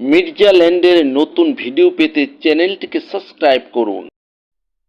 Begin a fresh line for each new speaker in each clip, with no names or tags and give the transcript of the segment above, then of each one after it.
মির্জা ল্যান্ডের নতুন ভিডিও পেতে চ্যানেলটিকে সাবস্ক্রাইব করুন।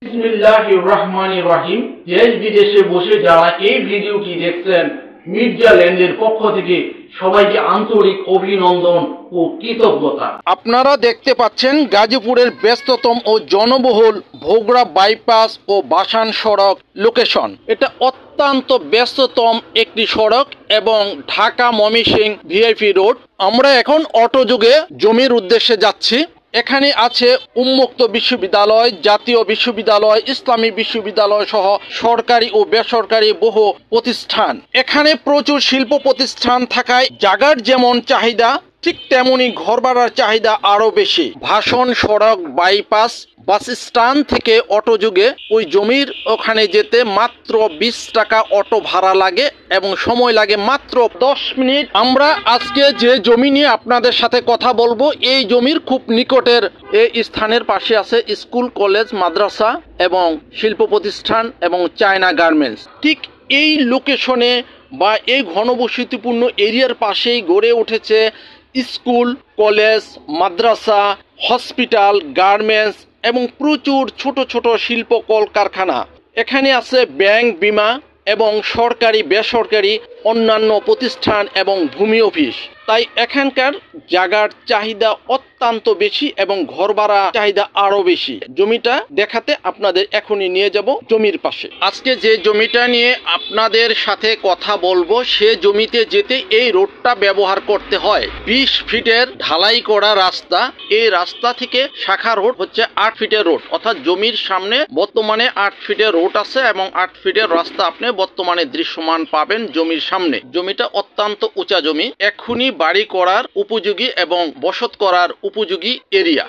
বিসমিল্লাহির রহমানির রহিম। দেশ বিদেশে বসে যারা এই ভিডিওটি দেখছেন, মির্জা ল্যান্ডের পক্ষ থেকে সবাইকে আন্তরিক অভিনন্দন ও কৃতজ্ঞতা।
আপনারা দেখতে পাচ্ছেন গাজীপুরের ব্যস্ততম ও জনবহুল ভোগড়া বাইপাস ও বাসান সড়ক লোকেশন। এটা অত্যন্ত ব্যস্ততম একটি সড়ক এবং ঢাকা ময়মনসিংহ ভিআইপি রোড। আমরা এখন অটোযোগে জমির উদ্দেশ্যে যাচ্ছি। এখানে আছে উন্মুক্ত বিশ্ববিদ্যালয়, জাতীয় বিশ্ববিদ্যালয়, ইসলামী বিশ্ববিদ্যালয় সহ সরকারি ও বেসরকারি বহু প্রতিষ্ঠান। এখানে প্রচুর শিল্প প্রতিষ্ঠান থাকায় জায়গার যেমন চাহিদা ঠিক তেমনি ঘর ভাড়ার চাহিদা আরো বেশি। ভাষণ সড়ক বাইপাস বাস স্ট্যান্ড থেকে অটোযোগে ওই জমির ওখানে যেতে মাত্র 20 টাকা অটো ভাড়া লাগে এবং সময় লাগে মাত্র 10 মিনিট। আমরা আজকে যে জমি নিয়ে আপনাদের সাথে কথা বলবো, এই জমির খুব নিকটের এই স্থানের পাশে আছে স্কুল, কলেজ, মাদ্রাসা এবং শিল্প প্রতিষ্ঠান এবং চায়না গার্মেন্টস। ঠিক এই লোকেশনে বা এই ঘনবসতিপূর্ণ এরিয়ার পাশেই গড়ে উঠেছে স্কুল, কলেজ, মাদ্রাসা, হসপিটাল, গার্মেন্টস এবং প্রচুর ছোট ছোট শিল্প কলকারখানা। এখানে আছে ব্যাংক, বিমা এবং সরকারি বেসরকারি অন্যান্য প্রতিষ্ঠান এবং ভূমি অফিস। তাই এখানকার জায়গার চাহিদা অত্যন্ত বেশি এবং ঘর ভাড়া চাহিদা আরো বেশি। জমিটা দেখাতে আপনাদের এখনই নিয়ে যাব জমির পাশে। আজকে যে জমিটা নিয়ে আপনাদের সাথে কথা বলবো, সে জমিতে যেতে এই রোডটা ব্যবহার করতে হয়। 20 ফিটের ঢালাই করা রাস্তা। এই রাস্তা থেকে শাখা রোড হচ্ছে 8 ফিটের রোড, অর্থাৎ জমির সামনে বর্তমানে 8 ফিটের রোড আছে এবং 8 ফিটের রাস্তা আপনি বর্তমানে দৃশ্যমান পাবেন জমির সামনে। জমিটা অত্যন্ত উঁচা জমি, এখনই বাড়ি করার উপযোগী এবং বসত করার উপযোগী এরিয়া।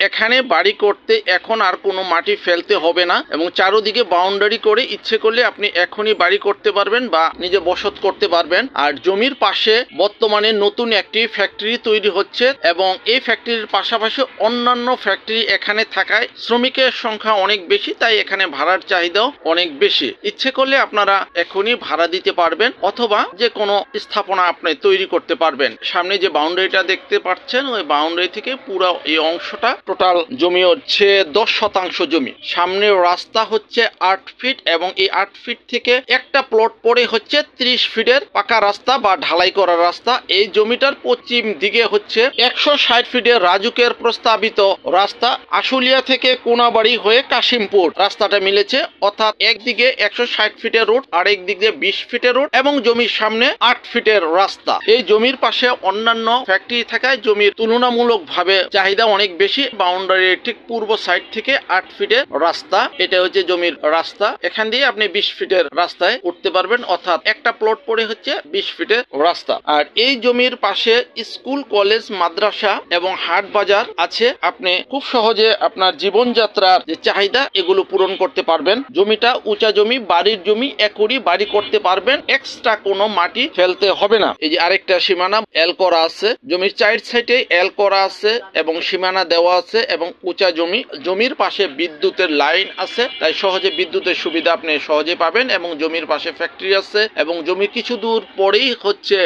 এখানে বাড়ি করতে এখন আর কোনো মাটি ফেলতে হবে না এবং চারোদিকে বাউন্ডারি করে ইচ্ছে করলে আপনি এখনই বাড়ি করতে পারবেন বা নিজে বসত করতে পারবেন। আর জমির পাশে বর্তমানে নতুন একটি ফ্যাক্টরি তৈরি হচ্ছে এবং এই ফ্যাক্টরির পাশাপাশি অন্যান্য ফ্যাক্টরি এখানে থাকায় শ্রমিকের সংখ্যা অনেক বেশি, তাই এখানে ভাড়ার চাহিদাও অনেক বেশি। ইচ্ছে করলে আপনারা এখনই ভাড়া দিতে পারবেন অথবা যে কোনো স্থাপনা আপনি তৈরি করতে পারবেন। সামনে যে বাউন্ডারিটা দেখতে পাচ্ছেন, ওই বাউন্ডারি থেকে পুরো এই অংশটা টোটাল জমি হচ্ছে 10% জমি। সামনের রাস্তা হচ্ছে 8 ফিট এবং এই 8 ফিট থেকে একটা প্লট পরে হচ্ছে 30 ফিটের পাকা রাস্তা বা ঢালাই করা রাস্তা। এই জমিটার পশ্চিম দিকে হচ্ছে 160 ফিটের রাজুকের প্রস্তাবিত রাস্তা। আশুলিয়া থেকে কোনাবাড়ি হয়ে কাশিমপুর রাস্তাটা মিলেছে, অর্থাৎ একদিকে 160 ফিটের রোড আর একদিকে 20 ফিটের রোড এবং জমির সামনে 8 ফিটের রাস্তা। এই জমির পাশে অন্যান্য ফ্যাক্টরি থাকায় জমির তুলনামূলকভাবে চাহিদা অনেক বেশি। বাউন্ডারির ঠিক পূর্ব সাইড থেকে 8 ফিটের রাস্তা, এটা হচ্ছে জমির রাস্তা। এখান দিয়ে আপনি 20 ফিটের রাস্তায় উঠতে পারবেন, অর্থাৎ একটা প্লট পড়ে হচ্ছে 20 ফিটের রাস্তা। আর এই জমির পাশে স্কুল, কলেজ, মাদ্রাসা এবং হাট বাজার আছে। আপনি খুব সহজে আপনার জীবনযাত্রার যে চাহিদা এগুলো পূরণ করতে পারবেন। জমিটা উঁচা জমি, বাড়ির জমি, একরই বাড়ি করতে পারবেন, এক্সট্রা কোনো মাটি ফেলতে হবে না। এই যে আরেকটা সীমানা এল করা আছে, জমির চার সাইডে এল করা আছে এবং সীমানা দেওয়া আছে এবং উঁচা জমি। জমির পাশে বিদ্যুতের লাইন আছে, তাই সহজে বিদ্যুতের সুবিধা আপনি সহজে পাবেন এবং জমির পাশে ফ্যাক্টরি আছে এবং জমির কিছু দূর পরেই হচ্ছে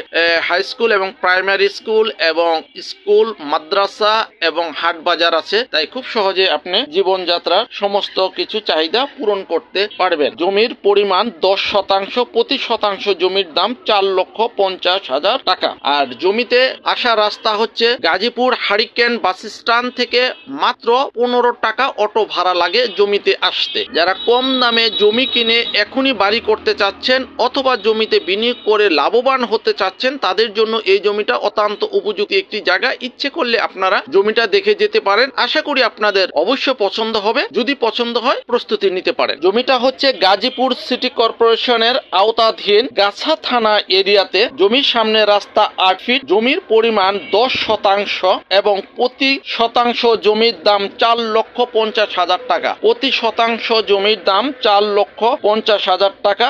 হাই স্কুল এবং প্রাইমারি স্কুল এবং স্কুল, মাদ্রাসা এবং হাট বাজার আছে। তাই খুব সহজে আপনি জীবনযাত্রার সমস্ত কিছু চাহিদা পূরণ করতে পারবেন। জমির পরিমাণ 10%, প্রতি শতাংশ জমির দাম 4,50,000 টাকা। আর জমিতে আসা রাস্তা হচ্ছে গাজীপুর হারিকেন বাস স্ট্যান্ড থেকে মাত্র 15 টাকা অটো ভাড়া লাগে জমিতে আসতে। যারা কম দামে জমি কিনে এখনই বাড়ি করতে চাচ্ছেন অথবা জমিতে বিনিয়োগ করে লাভবান হতে চাচ্ছেন, তাদের জন্য এই জমিটা অত্যন্ত উপযুক্ত একটি জায়গা। ইচ্ছে করলে আপনারা জমিটা দেখে যেতে পারেন। আশা করি আপনাদের অবশ্য পছন্দ হবে। যদি পছন্দ হয় প্রস্তুতি নিতে পারেন। জমিটা হচ্ছে গাজীপুর সিটি কর্পোরেশনের আওতাধীন গাছা থানা এরিয়াতে। জমির সামনে রাস্তা 8 ফিট, জমির পরিমাণ 10% এবং প্রতি শতাংশ জমির দাম 4,50,000 টাকা। প্রতি শতাংশ জমির দাম 4,50,000 টাকা।